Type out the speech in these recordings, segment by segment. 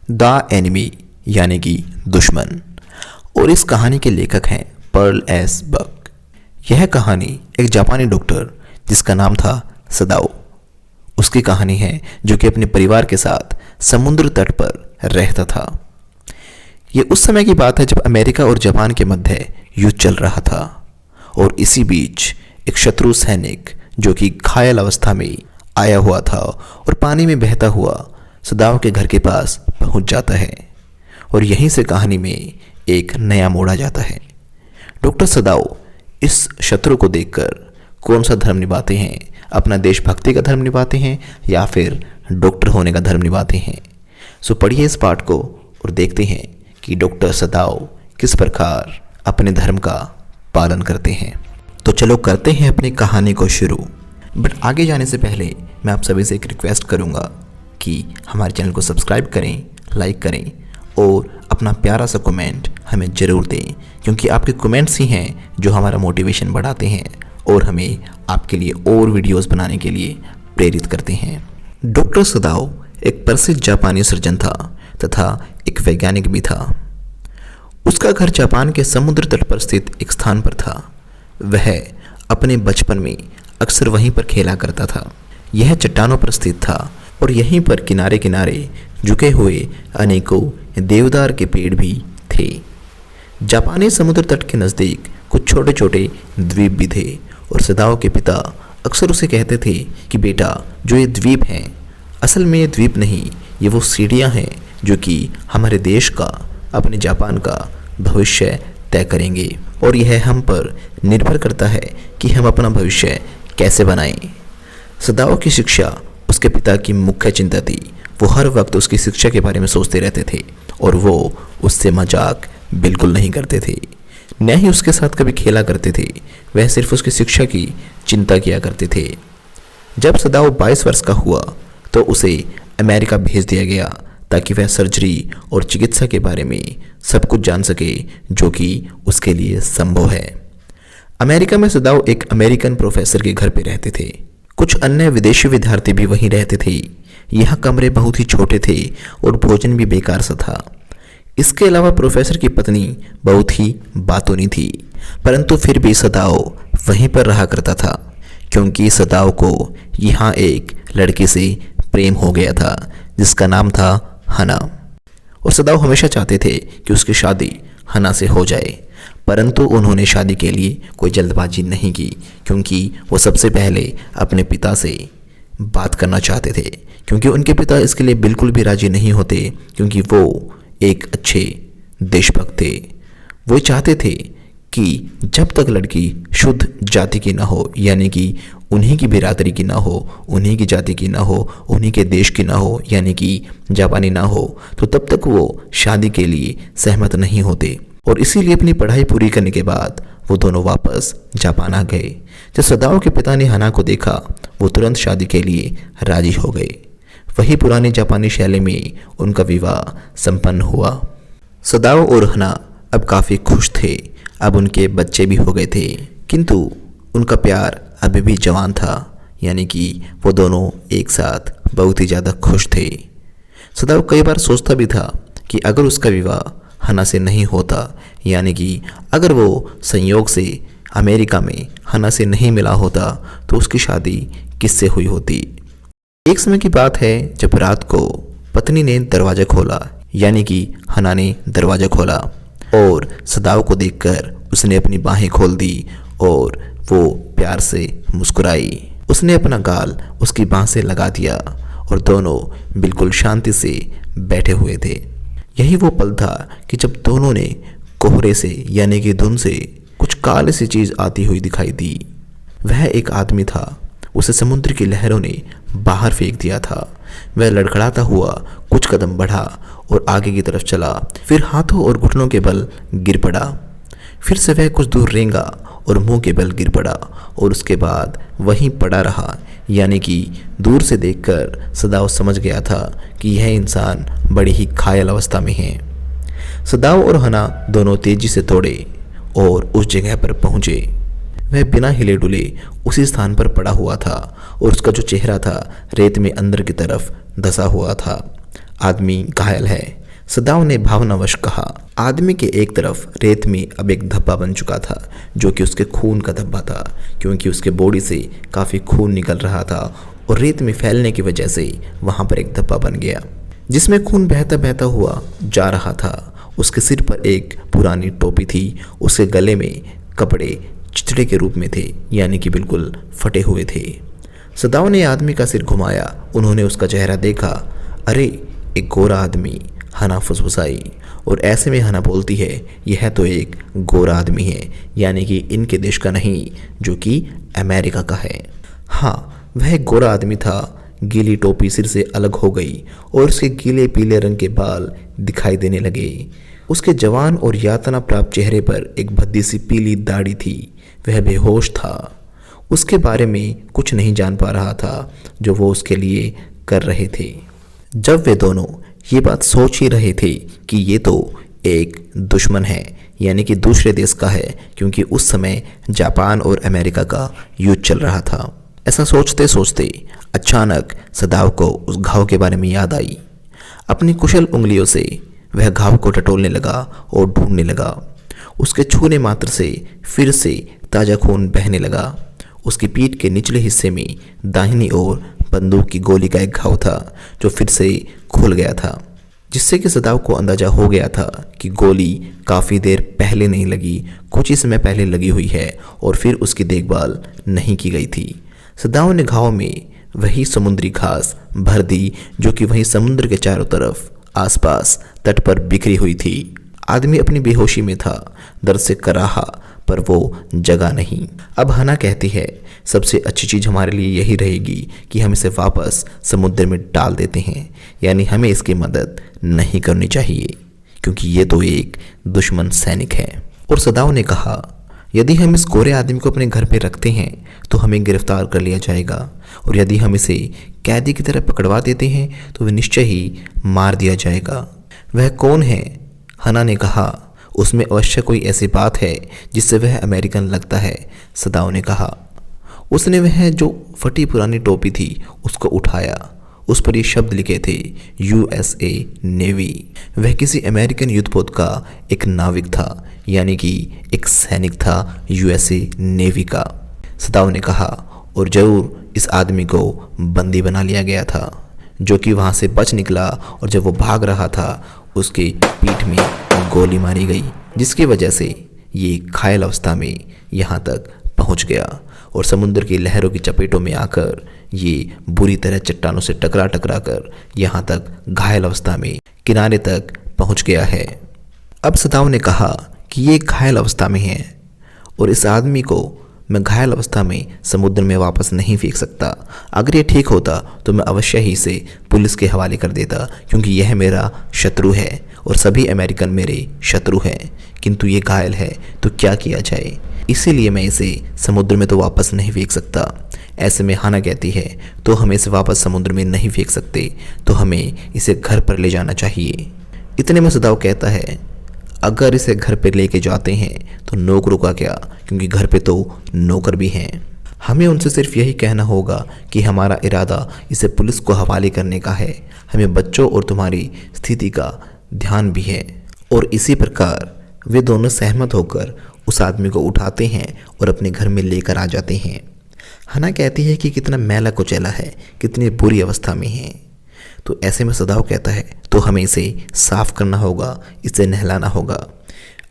The enemy यानी कि दुश्मन। और इस कहानी के लेखक हैं पर्ल एस बक। यह कहानी एक जापानी डॉक्टर जिसका नाम था सदाओ, उसकी कहानी है जो कि अपने परिवार के साथ समुद्र तट पर रहता था। ये उस समय की बात है जब अमेरिका और जापान के मध्य युद्ध चल रहा था और इसी बीच एक शत्रु सैनिक जो कि घायल अवस्था में आया हुआ था और पानी में बहता हुआ सदाओ के घर के पास पहुंच जाता है और यहीं से कहानी में एक नया मोड़ आ जाता है। डॉक्टर सदाओ इस शत्रु को देखकर कौन सा धर्म निभाते हैं, अपना देशभक्ति का धर्म निभाते हैं या फिर डॉक्टर होने का धर्म निभाते हैं। सो पढ़िए इस पाठ को और देखते हैं कि डॉक्टर सदाओ किस प्रकार अपने धर्म का पालन करते हैं। तो चलो करते हैं अपनी कहानी को शुरू। बट आगे जाने से पहले मैं आप सभी से एक रिक्वेस्ट करूंगा कि हमारे चैनल को सब्सक्राइब करें, लाइक करें और अपना प्यारा सा कमेंट हमें ज़रूर दें, क्योंकि आपके कमेंट्स ही हैं जो हमारा मोटिवेशन बढ़ाते हैं और हमें आपके लिए और वीडियोस बनाने के लिए प्रेरित करते हैं। डॉक्टर सदाओ एक प्रसिद्ध जापानी सर्जन था तथा एक वैज्ञानिक भी था। उसका घर जापान के समुद्र तट पर स्थित एक स्थान पर था। वह अपने बचपन में अक्सर वहीं पर खेला करता था। यह चट्टानों पर स्थित था और यहीं पर किनारे किनारे झुके हुए अनेकों देवदार के पेड़ भी थे। जापानी समुद्र तट के नज़दीक कुछ छोटे छोटे द्वीप भी थे और सदाओ के पिता अक्सर उसे कहते थे कि बेटा, जो ये द्वीप हैं असल में ये द्वीप नहीं, ये वो सीढ़ियाँ हैं जो कि हमारे देश का, अपने जापान का भविष्य तय करेंगे और यह हम पर निर्भर करता है कि हम अपना भविष्य कैसे बनाएं। सदाओ की शिक्षा उसके पिता की मुख्य चिंता थी। वो हर वक्त उसकी शिक्षा के बारे में सोचते रहते थे और वो उससे मजाक बिल्कुल नहीं करते थे, न ही उसके साथ कभी खेला करते थे। वह सिर्फ उसकी शिक्षा की चिंता किया करते थे। जब सदाओ 22 वर्ष का हुआ तो उसे अमेरिका भेज दिया गया ताकि वह सर्जरी और चिकित्सा के बारे में सब कुछ जान सके जो कि उसके लिए संभव है। अमेरिका में सदाओ एक अमेरिकन प्रोफेसर के घर पे रहते थे। कुछ अन्य विदेशी विद्यार्थी भी वहीं रहते थे। यह कमरे बहुत ही छोटे थे और भोजन भी बेकार सा था। इसके अलावा प्रोफेसर की पत्नी बहुत ही बातूनी थी, परंतु फिर भी सदाओ वहीं पर रहा करता था क्योंकि सदाओ को यहाँ एक लड़के से प्रेम हो गया था जिसका नाम था हना। और सदाओ हमेशा चाहते थे कि उसकी शादी हना से हो जाए, परंतु उन्होंने शादी के लिए कोई जल्दबाजी नहीं की क्योंकि वो सबसे पहले अपने पिता से बात करना चाहते थे, क्योंकि उनके पिता इसके लिए बिल्कुल भी राजी नहीं होते क्योंकि वो एक अच्छे देशभक्त थे। वो चाहते थे कि जब तक लड़की शुद्ध जाति की ना हो, यानी कि उन्हीं की बिरादरी की ना हो, उन्हीं की जाति की ना हो, उन्हीं के देश की ना हो, यानी कि जापानी ना हो, तो तब तक वो शादी के लिए सहमत नहीं होते। और इसीलिए अपनी पढ़ाई पूरी करने के बाद वो दोनों वापस जापान आ गए। जब सदाओ के पिता ने हना को देखा, वो तुरंत शादी के लिए राजी हो गए। वही पुरानी जापानी शैली में उनका विवाह संपन्न हुआ। सदाओ और हना अब काफ़ी खुश थे। अब उनके बच्चे भी हो गए थे, किंतु उनका प्यार अभी भी जवान था, यानी कि वो दोनों एक साथ बहुत ही ज़्यादा खुश थे। सदाओ कई बार सोचता भी था कि अगर उसका विवाह हना से नहीं होता, यानी कि अगर वो संयोग से अमेरिका में हना से नहीं मिला होता, तो उसकी शादी किससे हुई होती। एक समय की बात है जब रात को पत्नी ने दरवाज़ा खोला, यानी कि हना ने दरवाज़ा खोला और सदाओ को देखकर उसने अपनी बाहें खोल दी और वो प्यार से मुस्कुराई। उसने अपना गाल उसकी बाह से लगा दिया और दोनों बिल्कुल शांति से बैठे हुए थे। यही वो पल था कि जब दोनों ने कोहरे से, यानी कि धुंध से कुछ काली सी चीज़ आती हुई दिखाई दी। वह एक आदमी था। उसे समुद्र की लहरों ने बाहर फेंक दिया था। वह लड़खड़ाता हुआ कुछ कदम बढ़ा और आगे की तरफ चला, फिर हाथों और घुटनों के बल गिर पड़ा। फिर से वह कुछ दूर रेंगा और मुंह के बल गिर पड़ा और उसके बाद वहीं पड़ा रहा, यानी कि दूर से देखकर सदाओ समझ गया था कि यह इंसान बड़ी ही घायल अवस्था में है। सदाओ और हना दोनों तेजी से दौड़े और उस जगह पर पहुंचे। वह बिना हिले डुले उसी स्थान पर पड़ा हुआ था और उसका जो चेहरा था रेत में अंदर की तरफ धंसा हुआ था। आदमी घायल है, सदाव ने भावनावश कहा। आदमी के एक तरफ रेत में अब एक धब्बा बन चुका था, जो कि उसके खून का धब्बा था, क्योंकि उसके बॉडी से काफ़ी खून निकल रहा था और रेत में फैलने की वजह से वहाँ पर एक धब्बा बन गया जिसमें खून बहता बहता हुआ जा रहा था। उसके सिर पर एक पुरानी टोपी थी, उसके गले में कपड़े चिथड़े के रूप में थे, यानी कि बिल्कुल फटे हुए थे। सदाव ने आदमी का सिर घुमाया। उन्होंने उसका चेहरा देखा। अरे, एक गोरा आदमी, हना फुसफुसाई। और ऐसे में हना बोलती है, यह तो एक गोरा आदमी है, यानी कि इनके देश का नहीं, जो कि अमेरिका का है। हाँ, वह एक गोरा आदमी था। गीली टोपी सिर से अलग हो गई और उसके गीले पीले रंग के बाल दिखाई देने लगे। उसके जवान और यातना प्राप्त चेहरे पर एक भद्दी सी पीली दाढ़ी थी। वह बेहोश था। उसके बारे में कुछ नहीं जान पा रहा था जो वो उसके लिए कर रहे थे। जब वे दोनों ये बात सोच ही रहे थे कि ये तो एक दुश्मन है, यानी कि दूसरे देश का है, क्योंकि उस समय जापान और अमेरिका का युद्ध चल रहा था। ऐसा सोचते सोचते अचानक सदाव को उस घाव के बारे में याद आई। अपनी कुशल उंगलियों से वह घाव को टटोलने लगा और ढूंढने लगा। उसके छूने मात्र से फिर से ताज़ा खून बहने लगा। उसकी पीठ के निचले हिस्से में दाहिनी ओर बंदूक की गोली का एक घाव था, जो फिर से खुल गया था, जिससे कि सदाव को अंदाजा हो गया था कि गोली काफ़ी देर पहले नहीं लगी, कुछ ही समय पहले लगी हुई है और फिर उसकी देखभाल नहीं की गई थी। सदाव ने घाव में वही समुद्री घास भर दी, जो कि वही समुद्र के चारों तरफ आसपास तट पर बिखरी हुई थी। आदमी अपनी बेहोशी में था, दर्द से कराहा, पर वो जगा नहीं। अब हना कहती है, सबसे अच्छी चीज़ हमारे लिए यही रहेगी कि हम इसे वापस समुद्र में डाल देते हैं, यानी हमें इसकी मदद नहीं करनी चाहिए, क्योंकि ये तो एक दुश्मन सैनिक है। और सदाव ने कहा, यदि हम इस गोरे आदमी को अपने घर पे रखते हैं तो हमें गिरफ्तार कर लिया जाएगा, और यदि हम इसे कैदी की तरह पकड़वा देते हैं तो वह निश्चय ही मार दिया जाएगा। वह कौन है? हना ने कहा, उसमें अवश्य कोई ऐसी बात है जिससे वह अमेरिकन लगता है। सदाव ने कहा। उसने वह जो फटी पुरानी टोपी थी उसको उठाया। उस पर ये शब्द लिखे थे, USA नेवी। वह किसी अमेरिकन युद्धपोत का एक नाविक था, यानी कि एक सैनिक था USA नेवी का। सदाव ने कहा, और जरूर इस आदमी को बंदी बना लिया गया था, जो कि वहाँ से बच निकला, और जब वो भाग रहा था उसके पीठ में गोली मारी गई, जिसकी वजह से ये घायल अवस्था में यहाँ तक पहुँच गया और समुद्र की लहरों की चपेटों में आकर ये बुरी तरह चट्टानों से टकरा टकरा कर यहाँ तक घायल अवस्था में किनारे तक पहुँच गया है। अब सदाव ने कहा कि ये घायल अवस्था में है और इस आदमी को मैं घायल अवस्था में समुद्र में वापस नहीं फेंक सकता। अगर ये ठीक होता तो मैं अवश्य ही इसे पुलिस के हवाले कर देता, क्योंकि यह मेरा शत्रु है और सभी अमेरिकन मेरे शत्रु हैं। किंतु ये घायल है तो क्या किया जाए, इसीलिए मैं इसे समुद्र में तो वापस नहीं फेंक सकता। ऐसे में हाना कहती है, तो हम इसे वापस समुद्र में नहीं फेंक सकते, तो हमें इसे घर पर ले जाना चाहिए। इतने में सदाव कहता है, अगर इसे घर पर लेके जाते हैं तो नौकरों का क्या, क्योंकि घर पे तो नौकर भी हैं। हमें उनसे सिर्फ यही कहना होगा कि हमारा इरादा इसे पुलिस को हवाले करने का है। हमें बच्चों और तुम्हारी स्थिति का ध्यान भी है। और इसी प्रकार वे दोनों सहमत होकर उस आदमी को उठाते हैं और अपने घर में लेकर आ जाते हैं। हना कहती है कि कितना मैला कुचैला है, कितनी बुरी अवस्था में है। तो ऐसे में सदाव कहता है, तो हमें इसे साफ करना होगा, इसे नहलाना होगा।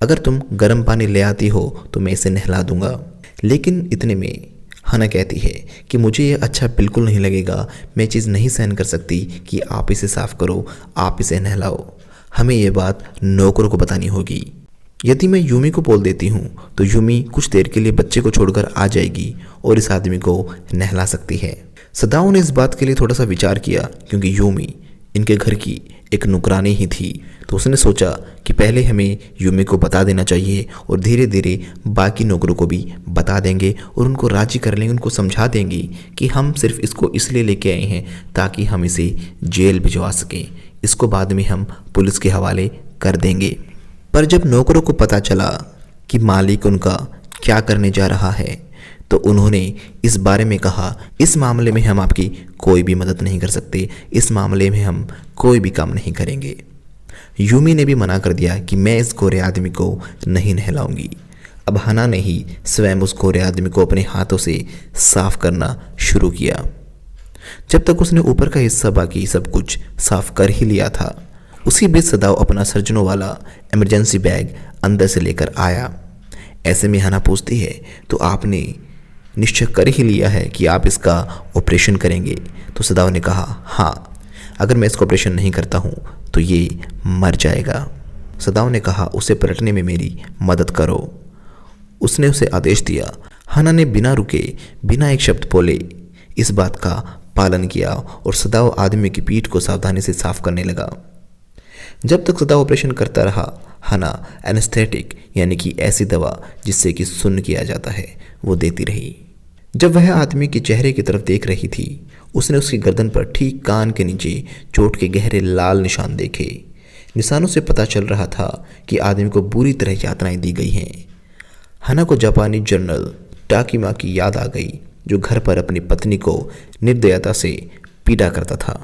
अगर तुम गर्म पानी ले आती हो तो मैं इसे नहला दूंगा। लेकिन इतने में हना कहती है कि मुझे ये अच्छा बिल्कुल नहीं लगेगा। मैं चीज़ नहीं सहन कर सकती कि आप इसे साफ करो, आप इसे नहलाओ। हमें ये बात नौकरों को बतानी होगी। यदि मैं यूमी को बोल देती हूँ तो यूमी कुछ देर के लिए बच्चे को छोड़कर आ जाएगी और इस आदमी को नहला सकती है। सदाव ने इस बात के लिए थोड़ा सा विचार किया, क्योंकि यूमी इनके घर की एक नुकरानी ही थी। तो उसने सोचा कि पहले हमें यूमी को बता देना चाहिए और धीरे धीरे बाकी नौकरों को भी बता देंगे और उनको राजी कर लेंगे, उनको समझा देंगे कि हम सिर्फ इसको इसलिए लेके आए हैं ताकि हम इसे जेल भिजवा सकें। इसको बाद में हम पुलिस के हवाले कर देंगे। पर जब नौकरों को पता चला कि मालिक उनका क्या करने जा रहा है तो उन्होंने इस बारे में कहा, इस मामले में हम आपकी कोई भी मदद नहीं कर सकते, इस मामले में हम कोई भी काम नहीं करेंगे। यूमी ने भी मना कर दिया कि मैं इस गोरे आदमी को नहीं नहलाऊंगी। अब हना ने ही स्वयं उस गोरे आदमी को अपने हाथों से साफ करना शुरू किया। जब तक उसने ऊपर का हिस्सा बाकी सब कुछ साफ कर ही लिया था, उसी बीच सदाव अपना सर्जनों वाला इमरजेंसी बैग अंदर से लेकर आया। ऐसे में हना पूछती है, तो आपने निश्चय कर ही लिया है कि आप इसका ऑपरेशन करेंगे? तो सदाव ने कहा, हाँ, अगर मैं इसका ऑपरेशन नहीं करता हूँ तो ये मर जाएगा। सदाव ने कहा, उसे पलटने में मेरी मदद करो। उसने उसे आदेश दिया। हना ने बिना रुके, बिना एक शब्द बोले इस बात का पालन किया और सदाव आदमी की पीठ को सावधानी से साफ करने लगा। जब तक सदाव ऑपरेशन करता रहा, हना एनेस्थेटिक यानी कि ऐसी दवा जिससे कि सुन्न किया जाता है वो देती रही। जब वह आदमी के चेहरे की तरफ देख रही थी, उसने उसकी गर्दन पर ठीक कान के नीचे चोट के गहरे लाल निशान देखे। निशानों से पता चल रहा था कि आदमी को बुरी तरह यातनाएं दी गई हैं। हना को जापानी जनरल टाकीमा की याद आ गई, जो घर पर अपनी पत्नी को निर्दयता से पीटा करता था।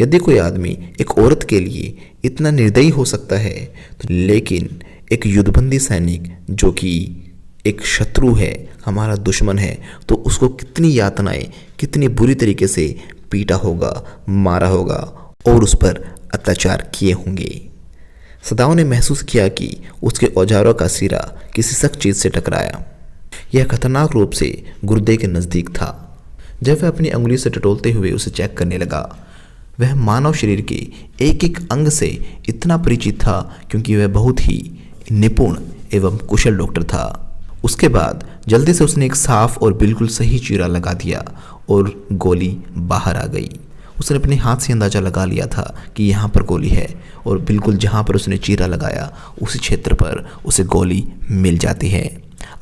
यदि कोई आदमी एक औरत के लिए इतना निर्दयी हो सकता है, तो लेकिन एक युद्धबंदी सैनिक जो कि एक शत्रु है, हमारा दुश्मन है, तो उसको कितनी यातनाएं, कितनी बुरी तरीके से पीटा होगा, मारा होगा और उस पर अत्याचार किए होंगे। सदाव ने महसूस किया कि उसके औजारों का सिरा किसी सख्त चीज़ से टकराया। यह खतरनाक रूप से गुर्दे के नज़दीक था। जब वह अपनी अंगुली से टटोलते हुए उसे चेक करने लगा, वह मानव शरीर के एक एक अंग से इतना परिचित था क्योंकि वह बहुत ही निपुण एवं कुशल डॉक्टर था। उसके बाद जल्दी से उसने एक साफ और बिल्कुल सही चीरा लगा दिया और गोली बाहर आ गई। उसने अपने हाथ से अंदाज़ा लगा लिया था कि यहाँ पर गोली है और बिल्कुल जहाँ पर उसने चीरा लगाया उसी क्षेत्र पर उसे गोली मिल जाती है।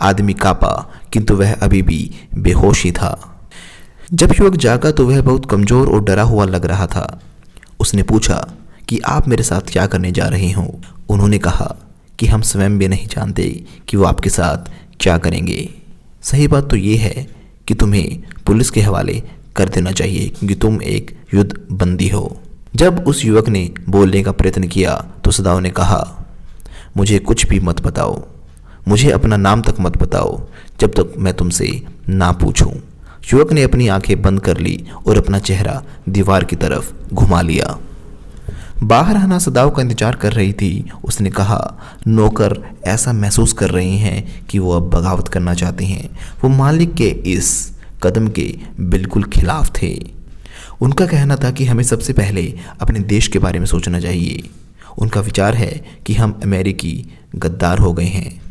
आदमी कांपा, किंतु वह अभी भी बेहोश ही था। जब युवक जागा तो वह बहुत कमज़ोर और डरा हुआ लग रहा था। उसने पूछा कि आप मेरे साथ क्या करने जा रहे हो? उन्होंने कहा कि हम स्वयं भी नहीं जानते कि वो आपके साथ क्या करेंगे। सही बात तो ये है कि तुम्हें पुलिस के हवाले कर देना चाहिए क्योंकि तुम एक युद्ध बंदी हो। जब उस युवक ने बोलने का प्रयत्न किया तो सदाव ने कहा, मुझे कुछ भी मत बताओ, मुझे अपना नाम तक मत बताओ जब तक मैं तुमसे ना पूछूं। युवक ने अपनी आंखें बंद कर ली और अपना चेहरा दीवार की तरफ घुमा लिया। बाहर हना सदाव का इंतजार कर रही थी। उसने कहा, नौकर ऐसा महसूस कर रहे हैं कि वो अब बगावत करना चाहते हैं। वो मालिक के इस कदम के बिल्कुल खिलाफ थे। उनका कहना था कि हमें सबसे पहले अपने देश के बारे में सोचना चाहिए। उनका विचार है कि हम अमेरिकी गद्दार हो गए हैं।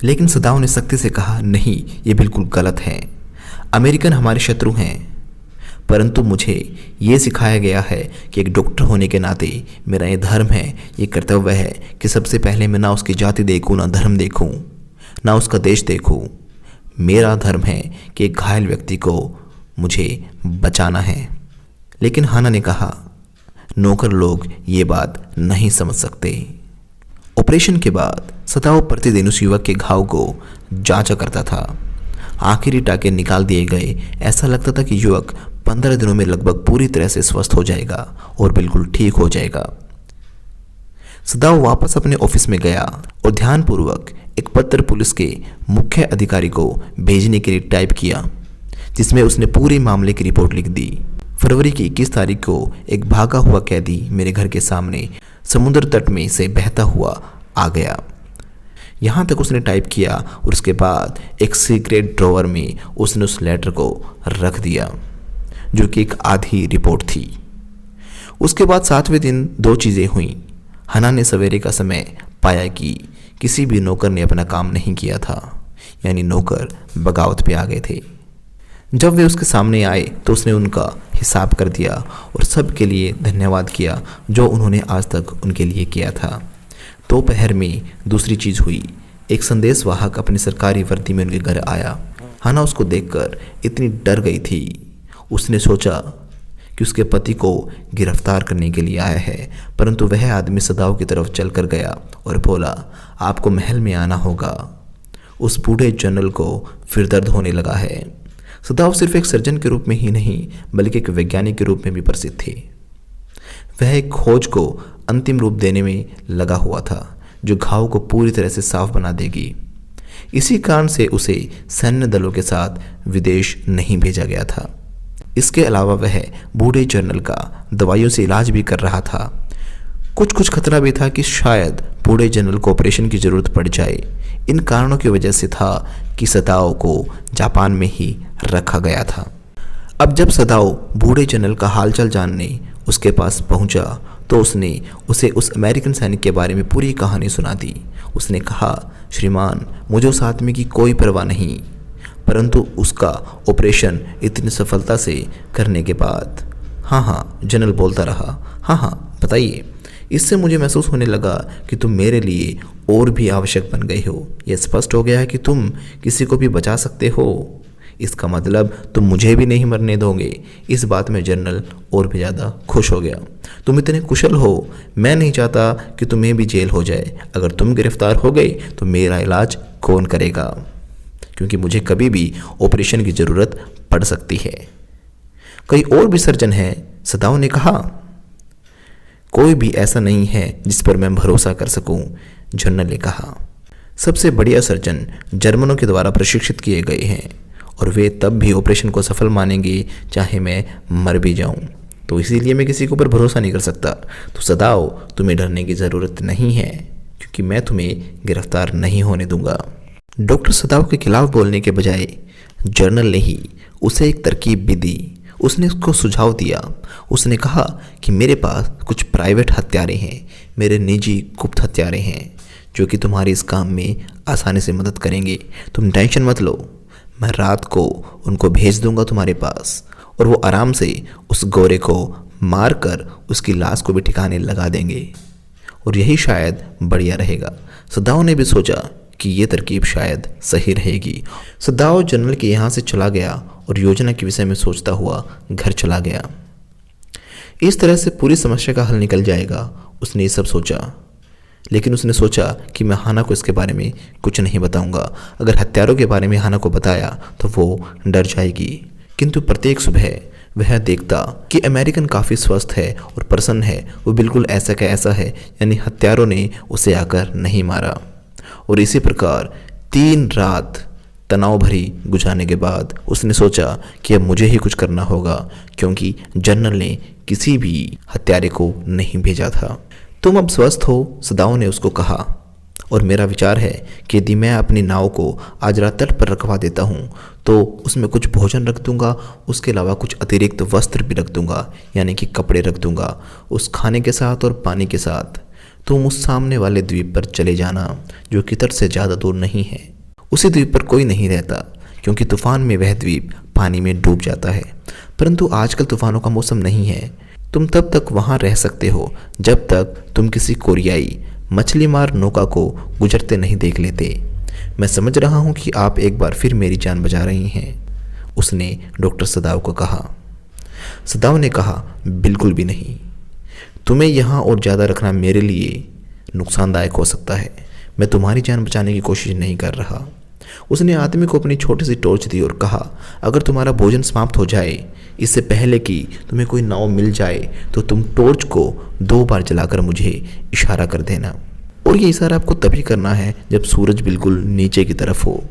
लेकिन सदाव ने सख्ती से कहा, नहीं, ये बिल्कुल गलत है। अमेरिकन हमारे शत्रु हैं, परंतु मुझे ये सिखाया गया है कि एक डॉक्टर होने के नाते मेरा ये धर्म है, ये कर्तव्य है कि सबसे पहले मैं ना उसकी जाति देखूं, ना धर्म देखूं, ना उसका देश देखूं। मेरा धर्म है कि एक घायल व्यक्ति को मुझे बचाना है। लेकिन हाना ने कहा, नौकर लोग ये बात नहीं समझ सकते। ऑपरेशन के बाद सदाव प्रतिदिन उस युवक के घाव को जांचा करता था। आखिरी टाके निकाल दिए गए। ऐसा लगता था कि युवक 15 दिनों में लगभग पूरी तरह से स्वस्थ हो जाएगा और बिल्कुल ठीक हो जाएगा। सदाव वापस अपने ऑफिस में गया और ध्यानपूर्वक एक पत्र पुलिस के मुख्य अधिकारी को भेजने के लिए टाइप किया, जिसमें उसने पूरे मामले की रिपोर्ट लिख दी। फरवरी की 21 तारीख को एक भागा हुआ कैदी मेरे घर के सामने समुद्र तट में से बहता हुआ आ गया। यहाँ तक उसने टाइप किया और उसके बाद एक सीक्रेट ड्रॉवर में उसने उस लेटर को रख दिया, जो कि एक आधी रिपोर्ट थी। उसके बाद 7वें दिन 2 चीज़ें हुई। हना ने सवेरे का समय पाया कि किसी भी नौकर ने अपना काम नहीं किया था, यानी नौकर बगावत पे आ गए थे। जब वे उसके सामने आए तो उसने उनका हिसाब कर दिया और सबके लिए धन्यवाद किया जो उन्होंने आज तक उनके लिए किया था। दोपहर में दूसरी चीज़ हुई। एक संदेशवाहक अपनी सरकारी वर्दी में उनके घर आया। हना उसको देखकर इतनी डर गई थी। उसने सोचा कि उसके पति को गिरफ्तार करने के लिए आया है, परंतु वह आदमी सदाव की तरफ चल कर गया और बोला, आपको महल में आना होगा। उस बूढ़े जनरल को फिर दर्द होने लगा है। सदाव सिर्फ एक सर्जन के रूप में ही नहीं बल्कि एक वैज्ञानिक के रूप में भी प्रसिद्ध थे। वह एक खोज को अंतिम रूप देने में लगा हुआ था जो घाव को पूरी तरह से साफ बना देगी। इसी कारण से उसे सैन्य दलों के साथ विदेश नहीं भेजा गया था। इसके अलावा वह बूढ़े जनरल का दवाइयों से इलाज भी कर रहा था। कुछ खतरा भी था कि शायद बूढ़े जनरल को ऑपरेशन की ज़रूरत पड़ जाए। इन कारणों की वजह से था कि सदाओ को जापान में ही रखा गया था। अब जब सदाओ बूढ़े जनरल का हालचाल जानने उसके पास पहुंचा तो उसने उसे उस अमेरिकन सैनिक के बारे में पूरी कहानी सुना दी। उसने कहा, श्रीमान, मुझे उस आदमी की कोई परवाह नहीं, परंतु उसका ऑपरेशन इतनी सफलता से करने के बाद। हाँ, जनरल बोलता रहा। हाँ, बताइए। इससे मुझे महसूस होने लगा कि तुम मेरे लिए और भी आवश्यक बन गए हो। यह स्पष्ट हो गया है कि तुम किसी को भी बचा सकते हो। इसका मतलब तुम मुझे भी नहीं मरने दोगे। इस बात में जनरल और भी ज़्यादा खुश हो गया। तुम इतने कुशल हो, मैं नहीं चाहता कि तुम्हें भी जेल हो जाए। अगर तुम गिरफ्तार हो गए तो मेरा इलाज कौन करेगा, क्योंकि मुझे कभी भी ऑपरेशन की ज़रूरत पड़ सकती है। कई और भी सर्जन हैं, सदाओ ने कहा। कोई भी ऐसा नहीं है जिस पर मैं भरोसा कर सकूं, जनरल ने कहा। सबसे बढ़िया सर्जन जर्मनों के द्वारा प्रशिक्षित किए गए हैं और वे तब भी ऑपरेशन को सफल मानेंगे चाहे मैं मर भी जाऊं। तो इसीलिए मैं किसी के ऊपर भरोसा नहीं कर सकता। तो सदाओ, तुम्हें डरने की ज़रूरत नहीं है, क्योंकि मैं तुम्हें गिरफ्तार नहीं होने दूंगा। डॉक्टर सदाओ के खिलाफ बोलने के बजाय जनरल ने ही उसे एक तरकीब भी दी। उसने उसको सुझाव दिया। उसने कहा कि मेरे पास कुछ प्राइवेट हत्यारे हैं, मेरे निजी गुप्त हत्यारे हैं, जो कि तुम्हारे इस काम में आसानी से मदद करेंगे। तुम टेंशन मत लो, मैं रात को उनको भेज दूंगा तुम्हारे पास और वो आराम से उस गोरे को मार कर उसकी लाश को भी ठिकाने लगा देंगे, और यही शायद बढ़िया रहेगा। सदाओ ने भी सोचा कि ये तरकीब शायद सही रहेगी। सदाओ जनरल के यहाँ से चला गया और योजना के विषय में सोचता हुआ घर चला गया। इस तरह से पूरी समस्या का हल निकल जाएगा, उसने ये सब सोचा। लेकिन उसने सोचा कि मैं हाना को इसके बारे में कुछ नहीं बताऊंगा। अगर हत्यारों के बारे में हाना को बताया तो वो डर जाएगी। किंतु प्रत्येक सुबह वह देखता कि अमेरिकन काफ़ी स्वस्थ है और प्रसन्न है। वो बिल्कुल ऐसा का ऐसा है, यानी हत्यारों ने उसे आकर नहीं मारा। और इसी प्रकार 3 रात तनाव भरी गुजारने के बाद उसने सोचा कि अब मुझे ही कुछ करना होगा, क्योंकि जनरल ने किसी भी हत्यारे को नहीं भेजा था। तुम अब स्वस्थ हो, सदाओ ने उसको कहा, और मेरा विचार है कि यदि मैं अपनी नाव को आज रात तट पर रखवा देता हूँ तो उसमें कुछ भोजन रख दूंगा, उसके अलावा कुछ अतिरिक्त वस्त्र भी रख दूंगा, यानी कि कपड़े रख दूंगा। उस खाने के साथ और पानी के साथ तुम उस सामने वाले द्वीप पर चले जाना, जो कि तट से ज़्यादा दूर नहीं है। उसी द्वीप पर कोई नहीं रहता, क्योंकि तूफान में वह द्वीप पानी में डूब जाता है। परंतु आजकल तूफानों का मौसम नहीं है। तुम तब तक वहाँ रह सकते हो जब तक तुम किसी कोरियाई मछली मार नौका को गुजरते नहीं देख लेते। मैं समझ रहा हूँ कि आप एक बार फिर मेरी जान बचा रही हैं, उसने डॉक्टर सदाओ को कहा। सदाओ ने कहा, बिल्कुल भी नहीं। तुम्हें यहाँ और ज़्यादा रखना मेरे लिए नुकसानदायक हो सकता है। मैं तुम्हारी जान बचाने की कोशिश नहीं कर रहा। उसने आदमी को अपनी छोटी सी टॉर्च दी और कहा, अगर तुम्हारा भोजन समाप्त हो जाए इससे पहले कि तुम्हें कोई नाव मिल जाए तो तुम टॉर्च को 2 बार जलाकर मुझे इशारा कर देना। और ये इशारा आपको तभी करना है जब सूरज बिल्कुल नीचे की तरफ हो,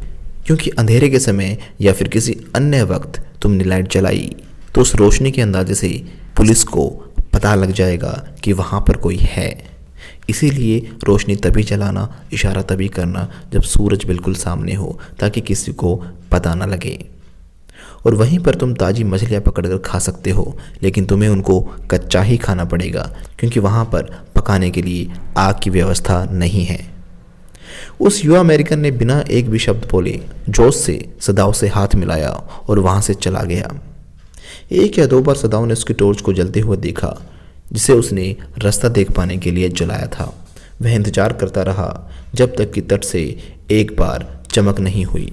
क्योंकि अंधेरे के समय या फिर किसी अन्य वक्त तुमने लाइट जलाई तो उस रोशनी के अंदाजे से पुलिस को पता लग जाएगा कि वहाँ पर कोई है। इसीलिए रोशनी तभी जलाना, इशारा तभी करना जब सूरज बिल्कुल सामने हो, ताकि किसी को पता न लगे। और वहीं पर तुम ताज़ी मछलियाँ पकड़कर खा सकते हो, लेकिन तुम्हें उनको कच्चा ही खाना पड़ेगा, क्योंकि वहाँ पर पकाने के लिए आग की व्यवस्था नहीं है। उस युवा अमेरिकन ने बिना एक भी शब्द बोले जोश से सदाओ से हाथ मिलाया और वहाँ से चला गया। 1 या 2 बार सदाओ ने उसकी टॉर्च को जलते हुए देखा, जिसे उसने रास्ता देख पाने के लिए जलाया था। वह इंतजार करता रहा जब तक कि तट से एक बार चमक नहीं हुई।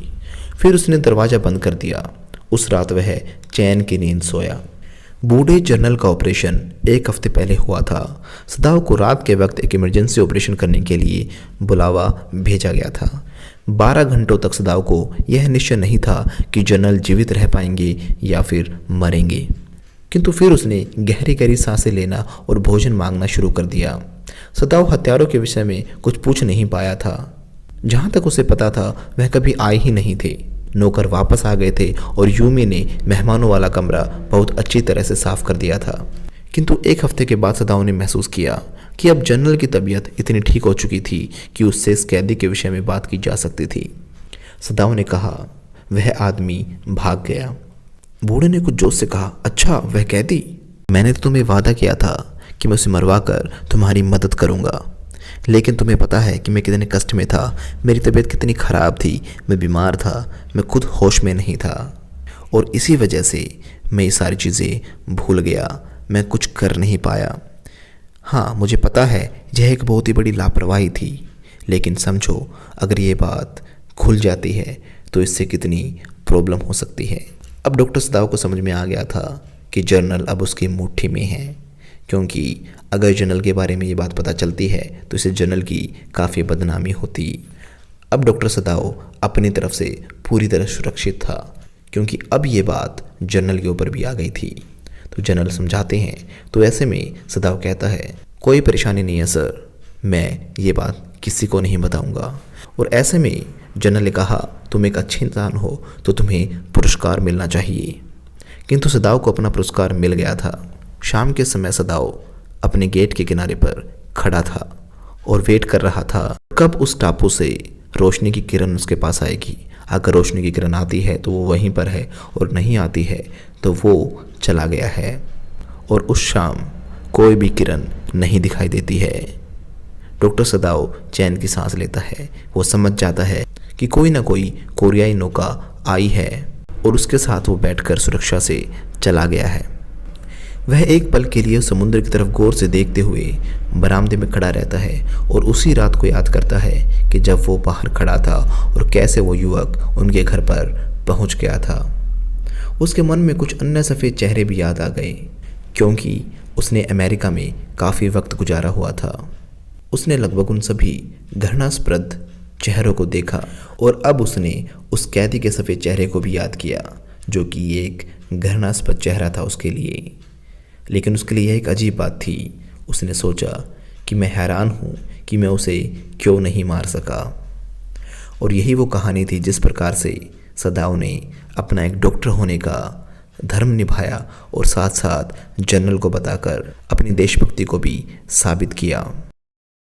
फिर उसने दरवाज़ा बंद कर दिया। उस रात वह चैन की नींद सोया। बूढ़े जनरल का ऑपरेशन 1 हफ्ते पहले हुआ था। सदाओ को रात के वक्त एक इमरजेंसी ऑपरेशन करने के लिए बुलावा भेजा गया था। 12 घंटों तक सदाओ को यह निश्चय नहीं था कि जनरल जीवित रह पाएंगे या फिर मरेंगे। किंतु फिर उसने गहरी गहरी सांसें लेना और भोजन मांगना शुरू कर दिया। सदाओ हत्यारों के विषय में कुछ पूछ नहीं पाया था। जहाँ तक उसे पता था वह कभी आए ही नहीं थे। नौकर वापस आ गए थे और यूमी ने मेहमानों वाला कमरा बहुत अच्छी तरह से साफ कर दिया था। किंतु एक हफ्ते के बाद सदाओ ने महसूस किया कि अब जनरल की तबीयत इतनी ठीक हो चुकी थी कि उससे इस कैदी के विषय में बात की जा सकती थी। सदाओ ने कहा, वह आदमी भाग गया। बूढ़े ने कुछ जोश से कहा, अच्छा वह कैदी? मैंने तो तुम्हें वादा किया था कि मैं उसे मरवा कर तुम्हारी मदद करूंगा, लेकिन तुम्हें पता है कि मैं कितने कष्ट में था, मेरी तबीयत कितनी ख़राब थी, मैं बीमार था, मैं खुद होश में नहीं था और इसी वजह से मैं ये सारी चीज़ें भूल गया, मैं कुछ कर नहीं पाया। हाँ, मुझे पता है यह एक बहुत ही बड़ी लापरवाही थी, लेकिन समझो अगर ये बात खुल जाती है तो इससे कितनी प्रॉब्लम हो सकती है। अब डॉक्टर सदाओ को समझ में आ गया था कि जनरल अब उसकी मुट्ठी में है, क्योंकि अगर जनरल के बारे में ये बात पता चलती है तो इसे जनरल की काफ़ी बदनामी होती। अब डॉक्टर सदाओ अपनी तरफ से पूरी तरह सुरक्षित था, क्योंकि अब ये बात जनरल के ऊपर भी आ गई थी। तो जनरल समझाते हैं, तो ऐसे में सदाओ कहता है, कोई परेशानी नहीं है सर, मैं ये बात किसी को नहीं बताऊंगा। और ऐसे में जनरल ने कहा, तुम एक अच्छे इंसान हो तो तुम्हें पुरस्कार मिलना चाहिए। किंतु सदाओ को अपना पुरस्कार मिल गया था। शाम के समय सदाओ अपने गेट के किनारे पर खड़ा था और वेट कर रहा था कब उस टापू से रोशनी की किरण उसके पास आएगी। अगर रोशनी की किरण आती है तो वो वहीं पर है, और नहीं आती है तो वो चला गया है। और उस शाम कोई भी किरण नहीं दिखाई देती है। डॉक्टर सदाओ चैन की सांस लेता है। वो समझ जाता है कि कोई ना कोई कोरियाई नौका आई है और उसके साथ वो बैठकर सुरक्षा से चला गया है। वह एक पल के लिए समुद्र की तरफ गौर से देखते हुए बरामदे में खड़ा रहता है और उसी रात को याद करता है कि जब वो बाहर खड़ा था और कैसे वो युवक उनके घर पर पहुंच गया था। उसके मन में कुछ अन्य सफ़ेद चेहरे भी याद आ गए, क्योंकि उसने अमेरिका में काफ़ी वक्त गुजारा हुआ था। उसने लगभग उन सभी घृणास्पद चेहरों को देखा और अब उसने उस कैदी के सफ़ेद चेहरे को भी याद किया, जो कि एक घृणास्पद चेहरा था उसके लिए। लेकिन उसके लिए यह एक अजीब बात थी। उसने सोचा कि मैं हैरान हूँ कि मैं उसे क्यों नहीं मार सका। और यही वो कहानी थी जिस प्रकार से सदाओ ने अपना एक डॉक्टर होने का धर्म निभाया और साथ साथ जनरल को बताकर अपनी देशभक्ति को भी साबित किया।